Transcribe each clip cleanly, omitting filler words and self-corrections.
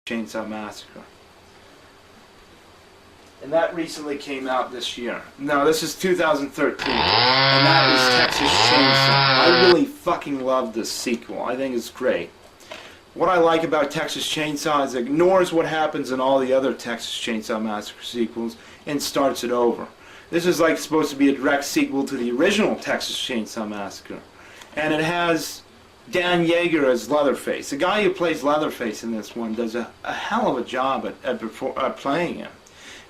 Chainsaw Massacre. And that recently came out this year. No, this is 2013. And that is Texas Chainsaw. I really fucking love this sequel. I think it's great. What I like about Texas Chainsaw is it ignores what happens in all the other Texas Chainsaw Massacre sequels and starts it over. This is like supposed to be a direct sequel to the original Texas Chainsaw Massacre. And it has Dan Yeager as Leatherface. The guy who plays Leatherface in this one does a hell of a job at playing him.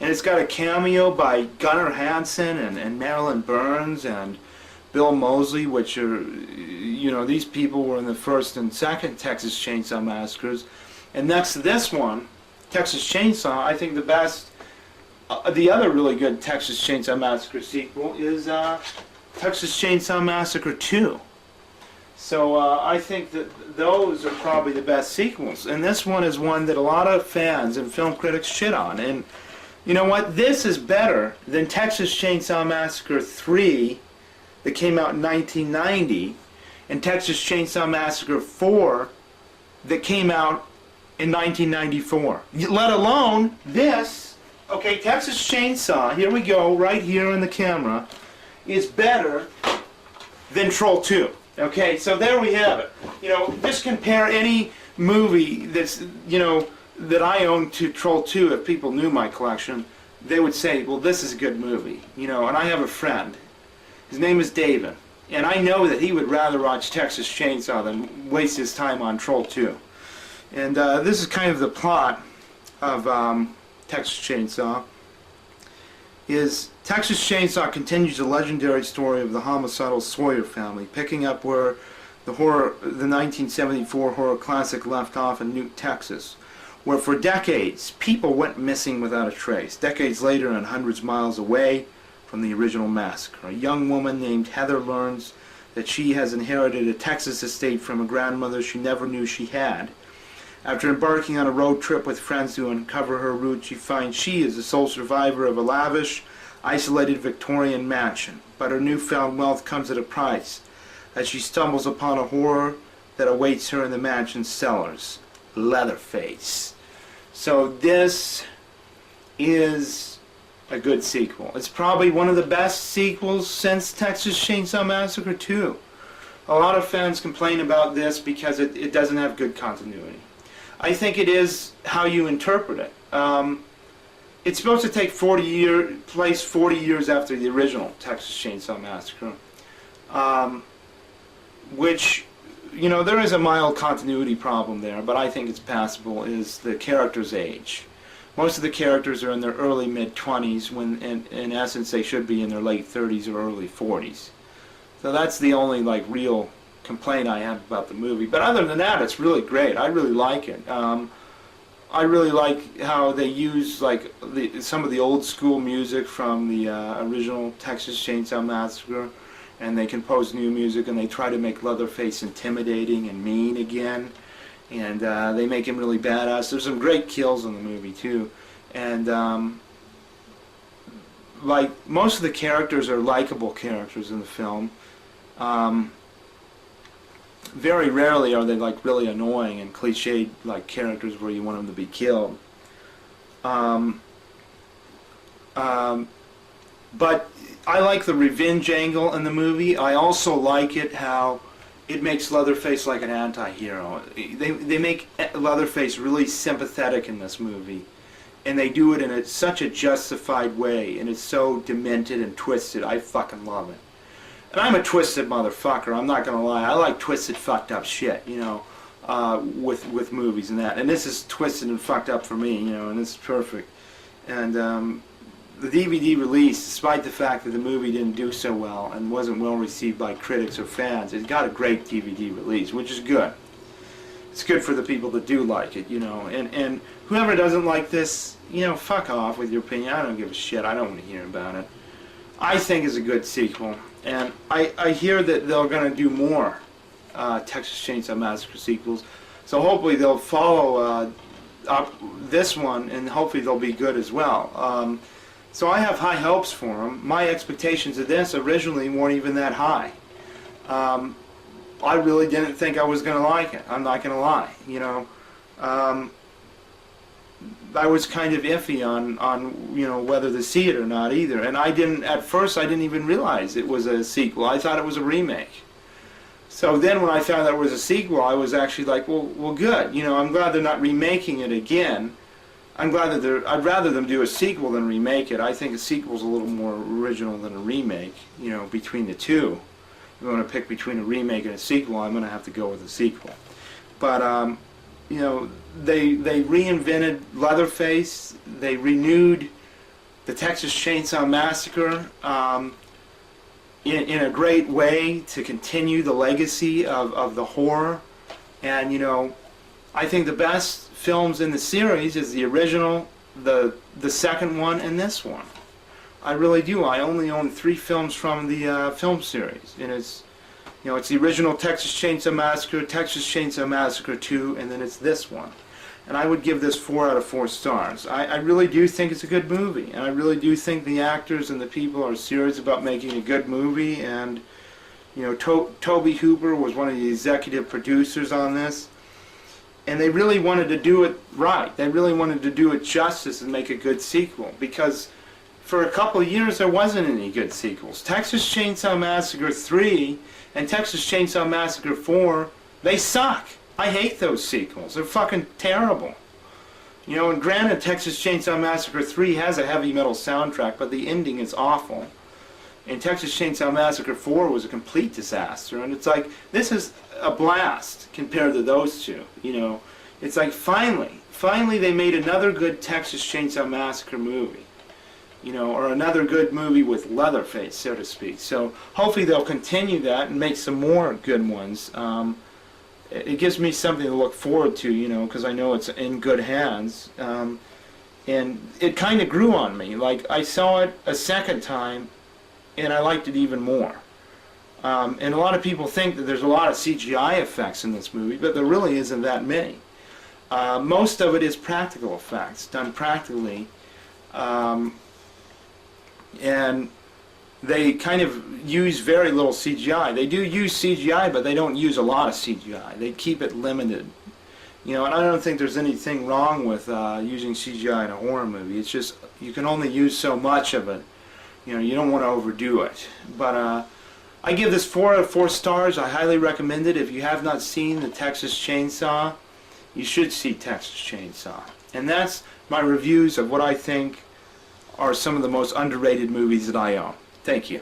And it's got a cameo by Gunnar Hansen and Marilyn Burns and Bill Moseley, which are, you know, these people were in the first and second Texas Chainsaw Massacres. And next to this one, Texas Chainsaw, I think the best, the other really good Texas Chainsaw Massacre sequel is Texas Chainsaw Massacre 2. So I think that those are probably the best sequels. And this one is one that a lot of fans and film critics shit on. And you know what? This is better than Texas Chainsaw Massacre 3 that came out in 1990 and Texas Chainsaw Massacre 4 that came out in 1994. Let alone this. Okay, Texas Chainsaw, here we go, right here in the camera, is better than Troll 2. Okay, so there we have it. You know, just compare any movie that's, you know, that I own to Troll 2. If people knew my collection, they would say, well, this is a good movie. You know, and I have a friend. His name is David. And I know that he would rather watch Texas Chainsaw than waste his time on Troll 2. And this is kind of the plot of Texas Chainsaw. Texas Chainsaw continues the legendary story of the homicidal Sawyer family, picking up where the 1974 horror classic left off in Newt, Texas, where for decades people went missing without a trace. Decades later, and hundreds of miles away from the original massacre, a young woman named Heather learns that she has inherited a Texas estate from a grandmother she never knew she had. After embarking on a road trip with friends to uncover her roots, she finds she is the sole survivor of a lavish, isolated Victorian mansion. But her newfound wealth comes at a price, as she stumbles upon a horror that awaits her in the mansion's cellars. Leatherface. So this is a good sequel. It's probably one of the best sequels since Texas Chainsaw Massacre 2. A lot of fans complain about this because it doesn't have good continuity. I think it is how you interpret it. It's supposed to take place 40 years after the original Texas Chainsaw Massacre, which, you know, there is a mild continuity problem there, but I think it's passable, is the characters' age. Most of the characters are in their early mid-20s when in essence they should be in their late 30s or early 40s. So that's the only like real complaint I have about the movie. But other than that, it's really great. I really like it. I really like how they use like some of the old school music from the original Texas Chainsaw Massacre, and they compose new music, and they try to make Leatherface intimidating and mean again, and they make him really badass. There's some great kills in the movie too, and like most of the characters are likable characters in the film. Very rarely are they like really annoying and cliched like characters where you want them to be killed. But I like the revenge angle in the movie. I also like it how it makes Leatherface like an anti-hero. They make Leatherface really sympathetic in this movie, and they do it in such a justified way, and it's so demented and twisted. I fucking love it. And I'm a twisted motherfucker, I'm not gonna lie. I like twisted, fucked up shit, you know, with movies and that. And this is twisted and fucked up for me, you know, and this is perfect. And the DVD release, despite the fact that the movie didn't do so well and wasn't well received by critics or fans, it got a great DVD release, which is good. It's good for the people that do like it, you know. And whoever doesn't like this, you know, fuck off with your opinion. I don't give a shit. I don't want to hear about it. I think it's a good sequel. And I hear that they're going to do more Texas Chainsaw Massacre sequels. So hopefully they'll follow up this one, and hopefully they'll be good as well. So I have high hopes for them. My expectations of this originally weren't even that high. I really didn't think I was going to like it. I'm not going to lie. You know, I was kind of iffy on you know, whether to see it or not either. And at first I didn't even realize it was a sequel. I thought it was a remake. So then when I found out it was a sequel, I was actually like, well good. You know, I'm glad they're not remaking it again. I'm glad that I'd rather them do a sequel than remake it. I think a sequel's a little more original than a remake, you know, between the two. If you want to pick between a remake and a sequel, I'm going to have to go with a sequel. But, you know, they reinvented Leatherface. They renewed the Texas Chainsaw Massacre in a great way to continue the legacy of the horror. And, you know, I think the best films in the series is the original, the second one, and this one. I really do. I only own 3 films from the film series, and it's, you know, it's the original Texas Chainsaw Massacre, Texas Chainsaw Massacre 2, and then it's this one. And I would give this 4 out of 4 stars. I really do think it's a good movie, and I really do think the actors and the people are serious about making a good movie. And, you know, Tobe Hooper was one of the executive producers on this. And they really wanted to do it right. They really wanted to do it justice and make a good sequel. Because for a couple of years there wasn't any good sequels. Texas Chainsaw Massacre 3 and Texas Chainsaw Massacre 4, they suck. I hate those sequels. They're fucking terrible. You know, and granted, Texas Chainsaw Massacre 3 has a heavy metal soundtrack, but the ending is awful. And Texas Chainsaw Massacre 4 was a complete disaster. And it's like, this is a blast compared to those two. You know, it's like finally they made another good Texas Chainsaw Massacre movie. You know, or another good movie with Leatherface, so to speak. So hopefully they'll continue that and make some more good ones. It gives me something to look forward to, you know, because I know it's in good hands. And it kind of grew on me. Like, I saw it a second time, and I liked it even more. And a lot of people think that there's a lot of CGI effects in this movie, but there really isn't that many. Most of it is practical effects, done practically. And they kind of use very little CGI. They do use CGI, but they don't use a lot of CGI. They keep it limited. You know, and I don't think there's anything wrong with using CGI in a horror movie. It's just, you can only use so much of it. You know, you don't want to overdo it. But I give this 4 out of 4 stars. I highly recommend it. If you have not seen the Texas Chainsaw, you should see Texas Chainsaw. And that's my reviews of what I think are some of the most underrated movies that I own. Thank you.